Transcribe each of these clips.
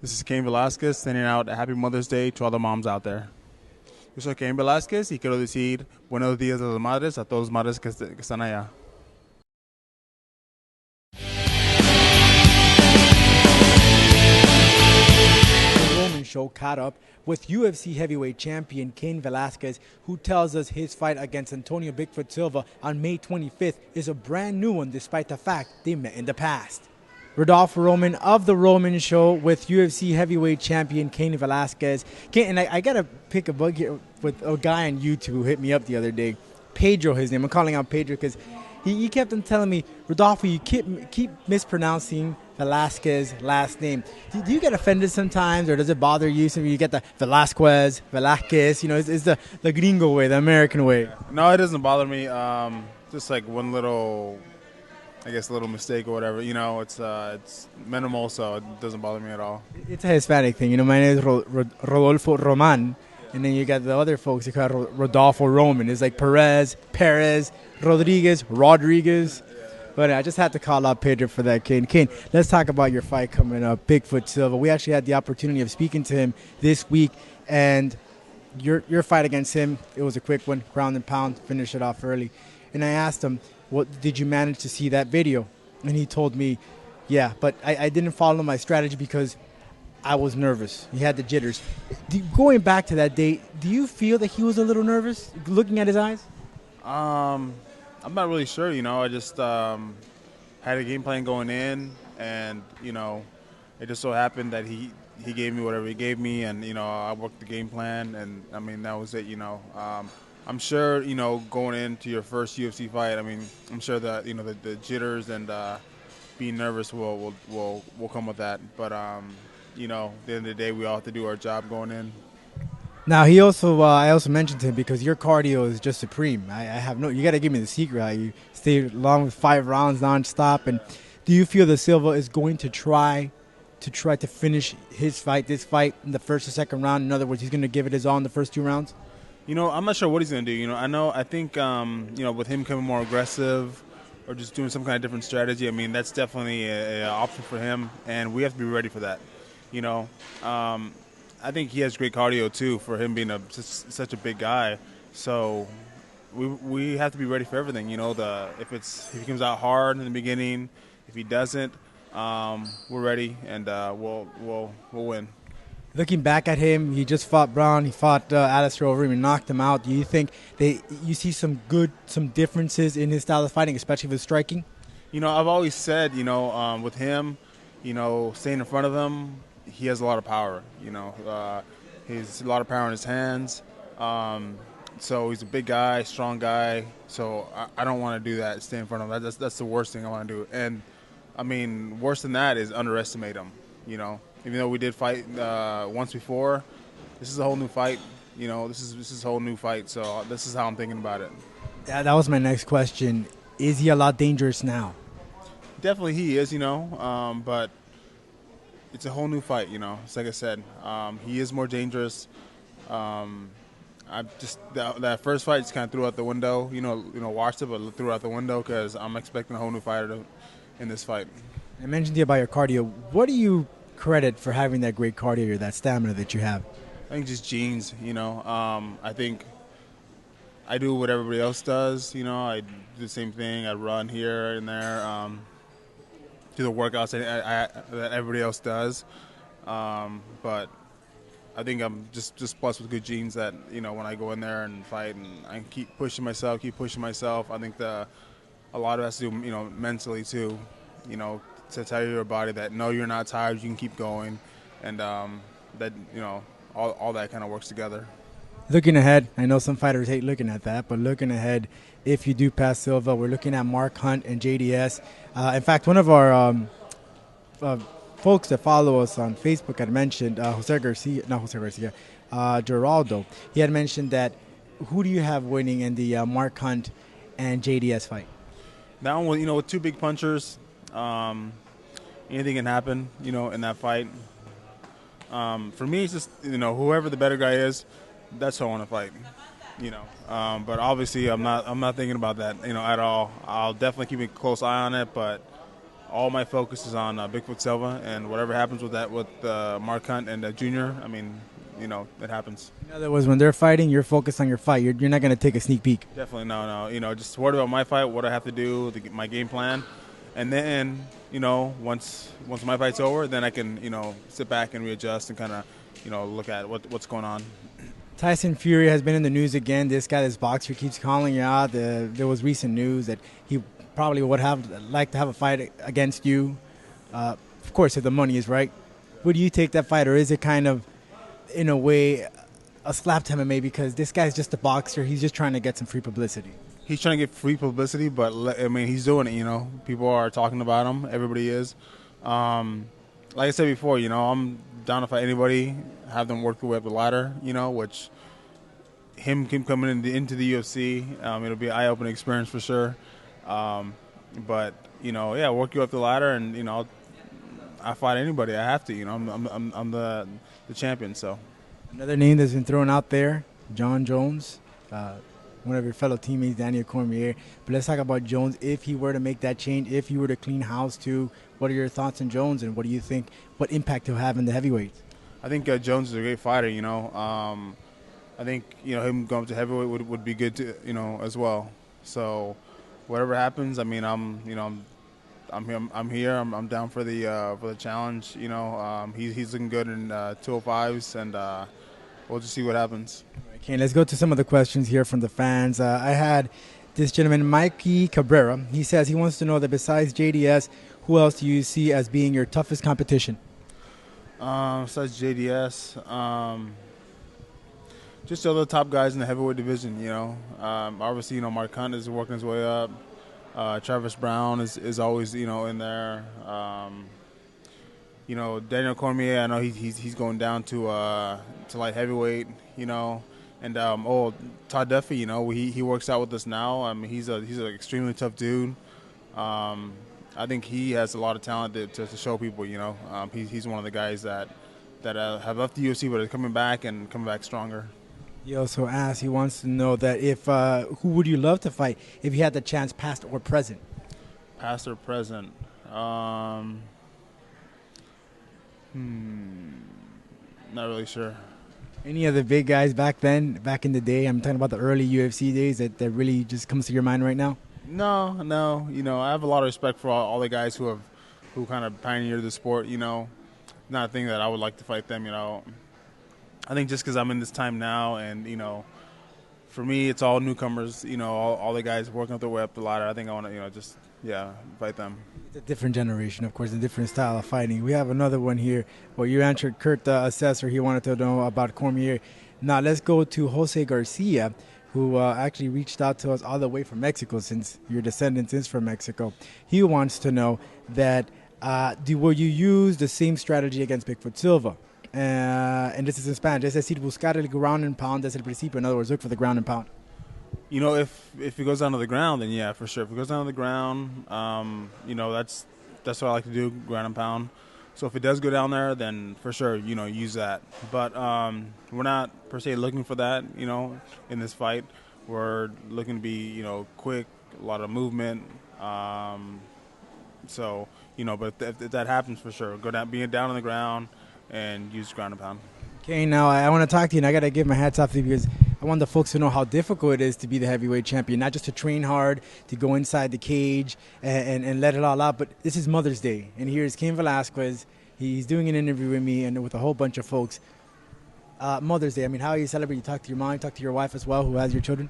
This is Cain Velasquez sending out a happy Mother's Day to all the moms out there. Yo soy Cain Velasquez y quiero decir buenos días a las madres, a todas las madres que están allá. The Roman Show caught up with UFC heavyweight champion Cain Velasquez, who tells us his fight against Antonio Bigfoot Silva on May 25th is a brand new one despite the fact they met in the past. Rodolfo Roman of The Roman Show with UFC heavyweight champion Cain Velasquez. And I got to pick a bug here with a guy on YouTube who hit me up the other day. Pedro, his name. I'm calling out Pedro because he kept on telling me, Rodolfo, you keep mispronouncing Velasquez's last name. Do you get offended sometimes, or does it bother you? So you get the Velasquez, it's the gringo way, the American way. No, it doesn't bother me. Just like one little, I guess, a little mistake or whatever. It's minimal, so it doesn't bother me at all. It's a Hispanic thing. My name is Rodolfo Roman, and then you got the other folks who call it Rodolfo Roman. It's like Perez, Rodriguez. But I just had to call out Pedro for that, Cain. Cain, let's talk about your fight coming up, Bigfoot Silva. We actually had the opportunity of speaking to him this week, and your fight against him, it was a quick one, ground and pound, finish it off early. And I asked him, what did you manage to see that video? And he told me, yeah, but I didn't follow my strategy because I was nervous. He had the jitters. Going back to that day, do you feel that he was a little nervous looking at his eyes? I'm not really sure. I just had a game plan going in, and it just so happened that he gave me whatever he gave me, and I worked the game plan, and I mean that was it. I'm sure going into your first UFC fight, I'm sure that the jitters and being nervous will come with that. But at the end of the day, we all have to do our job going in. Now I also mentioned to him, because your cardio is just supreme. You got to give me the secret how you stay long with 5 rounds nonstop. And do you feel that Silva is going to try to finish this fight in the first or second round? In other words, he's going to give it his all in the first 2 rounds. I'm not sure what he's going to do. I think with him becoming more aggressive or just doing some kind of different strategy, that's definitely an option for him, and we have to be ready for that. I think he has great cardio too for him being such a big guy. So we have to be ready for everything. If he comes out hard in the beginning, if he doesn't, we're ready, and we'll win. Looking back at him, he just fought Brown. He fought Alistair Overeem and knocked him out. Do you think you see some differences in his style of fighting, especially with striking? I've always said, with him, staying in front of him, he has a lot of power. He has a lot of power in his hands. So he's a big guy, strong guy. So I don't want to do that, stay in front of him. That's the worst thing I want to do. And worse than that is underestimate him. Even though we did fight once before, this is a whole new fight. This is a whole new fight. So this is how I'm thinking about it. Yeah, that was my next question. Is he a lot dangerous now? Definitely he is, but it's a whole new fight, It's like I said, he is more dangerous. I just that first fight just kind of threw out the window. Watched it, but threw out the window because I'm expecting a whole new fighter in this fight. I mentioned to you about your cardio. What do you credit for having that great cardio or that stamina that you have? I think just genes. I think I do what everybody else does. I do the same thing. I run here and there. Do the workouts that everybody else does, but I think I'm just blessed with good genes that when I go in there and fight and I keep pushing myself. I think a lot of it has to do mentally too, to tell your body that no, you're not tired, you can keep going, and that all that kind of works together. Looking ahead, I know some fighters hate looking at that, but looking ahead, if you do pass Silva, we're looking at Mark Hunt and JDS. In fact, one of our folks that follow us on Facebook had mentioned Geraldo. He had mentioned that who do you have winning in the Mark Hunt and JDS fight? That one was, with 2 big punchers, anything can happen, in that fight. For me, it's just, whoever the better guy is, that's who I want to fight, But obviously, I'm not thinking about that, at all. I'll definitely keep a close eye on it, but all my focus is on Bigfoot Silva, and whatever happens with that with Mark Hunt and Junior. I mean, it happens. In other words, when they're fighting, you're focused on your fight. You're not going to take a sneak peek. Definitely no. Just worried about my fight, what I have to do, my game plan, and then once my fight's over, then I can sit back and readjust and kind of look at what's going on. Tyson Fury has been in the news again. This guy, this boxer, keeps calling you out. There was recent news that he probably would have liked to have a fight against you. Of course, if the money is right. Would you take that fight, or is it kind of, in a way, a slap to MMA because this guy's just a boxer? He's just trying to get some free publicity. He's trying to get free publicity, but I mean, he's doing it. People are talking about him. Everybody is. Like I said before, I'm down to fight anybody, have them work their way up the ladder. Which him coming into the UFC, it'll be an eye-opening experience for sure. But work you up the ladder, and I fight anybody. I have to. I'm the champion. So another name that's been thrown out there, Jon Jones, one of your fellow teammates, Daniel Cormier. But let's talk about Jones. If he were to make that change, if he were to clean house too, what are your thoughts on Jones, and what do you think? What impact he'll have in the heavyweights? I think Jones is a great fighter. I think him going to heavyweight would be good to as well. So whatever happens, I mean, I'm here. I'm down for the challenge. He's looking good in 205s, and we'll just see what happens. Okay, let's go to some of the questions here from the fans. I had this gentleman, Mikey Cabrera. He says he wants to know that besides JDS, who else do you see as being your toughest competition? Besides JDS, just the other top guys in the heavyweight division. Obviously, Mark Hunt is working his way up. Travis Brown is always in there. Daniel Cormier, I know he's going down to light heavyweight. And Todd Duffy, he works out with us now. I mean, he's an extremely tough dude. I think he has a lot of talent to show people. He's one of the guys that have left the UFC but are coming back and coming back stronger. He also asked, he wants to know that if who would you love to fight if you had the chance, past or present? Past or present? Not really sure. Any of the big guys back then, back in the day? I'm talking about the early UFC days that really just comes to your mind right now? No. I have a lot of respect for all the guys who kind of pioneered the sport. Not a thing that I would like to fight them. I think just because I'm in this time now, and for me, it's all newcomers. All the guys working up their way up the ladder. I think I want to, fight them. It's a different generation, of course, a different style of fighting. We have another one here. Well, you answered Kurt, the assessor. He wanted to know about Cormier. Now let's go to Jose Garcia, who actually reached out to us all the way from Mexico, since your descendants is from Mexico. He wants to know that will you use the same strategy against Bigfoot Silva? And this is in Spanish. Es decir, buscar el ground and pound desde el principio. In other words, look for the ground and pound. If it goes down to the ground, then yeah, for sure. If it goes down to the ground, that's what I like to do, ground and pound. So if it does go down there, then for sure, use that. But we're not per se looking for that, in this fight. We're looking to be, quick, a lot of movement. So, but if that happens, for sure, go down, being down on the ground, and use ground and pound. Okay, now I want to talk to you, and I got to give my hats off to you because I want the folks to know how difficult it is to be the heavyweight champion, not just to train hard, to go inside the cage and let it all out, but this is Mother's Day, and here's Cain Velasquez. He's doing an interview with me and with a whole bunch of folks. Mother's Day, I mean, how are you celebrating? You talk to your mom, you talk to your wife as well, who has your children?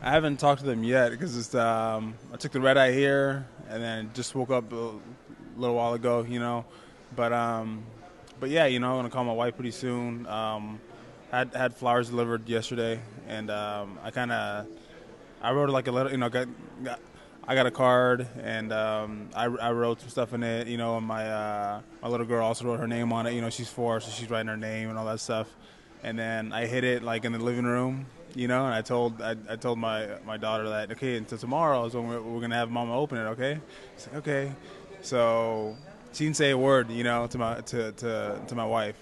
I haven't talked to them yet because I took the red eye here and then just woke up a little while ago, But yeah, I'm gonna call my wife pretty soon. Had flowers delivered yesterday, and I wrote like a letter. I got a card, and I wrote some stuff in it. And my little girl also wrote her name on it. She's 4, so she's writing her name and all that stuff. And then I hid it like in the living room, and I told my daughter that, okay, until tomorrow is when we're gonna have Mama open it, okay? She's like, okay. So she didn't say a word, to my wife.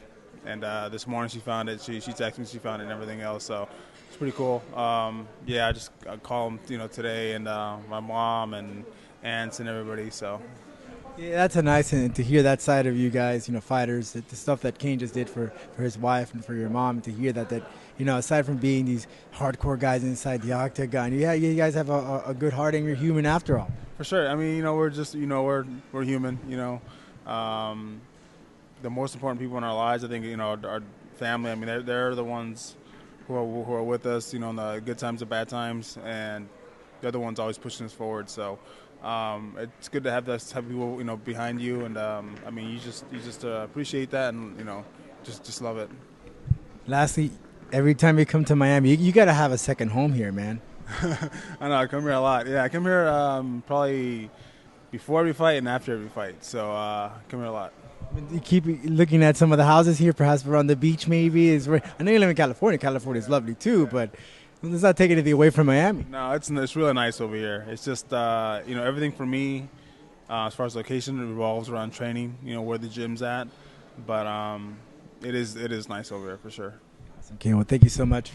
And this morning she found it. She texted me, she found it and everything else. So it's pretty cool. I called them, today, and my mom and aunts and everybody. So Yeah, that's a nice and to hear that side of you guys, fighters, the stuff that Cain just did for his wife and for your mom, to hear that, aside from being these hardcore guys inside the octagon, yeah, you guys have a good heart and you're human after all. For sure. I mean, we're just, we're human, the most important people in our lives, I think, our family. I mean, they're the ones who are with us, in the good times and bad times, and they're the ones always pushing us forward. So it's good to have those type of people, behind you, and I mean, you just appreciate that, and just love it. Lastly, every time you come to Miami, you got to have a second home here, man. I know, I come here a lot. Yeah, I come here probably before every fight and after every fight. So I come here a lot. You keep looking at some of the houses here, perhaps around the beach maybe. I know you live in California. California is lovely too, but let's not take anything away from Miami. No, it's really nice over here. It's just, everything for me, as far as location, it revolves around training, where the gym's at. But it is nice over here for sure. Okay, well, thank you so much.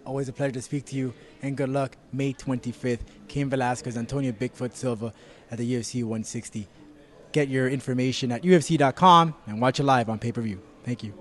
Always a pleasure to speak to you, and good luck May 25th. Cain Velasquez, Antonio Bigfoot Silva at the UFC 160. Get your information at UFC.com and watch it live on pay-per-view. Thank you.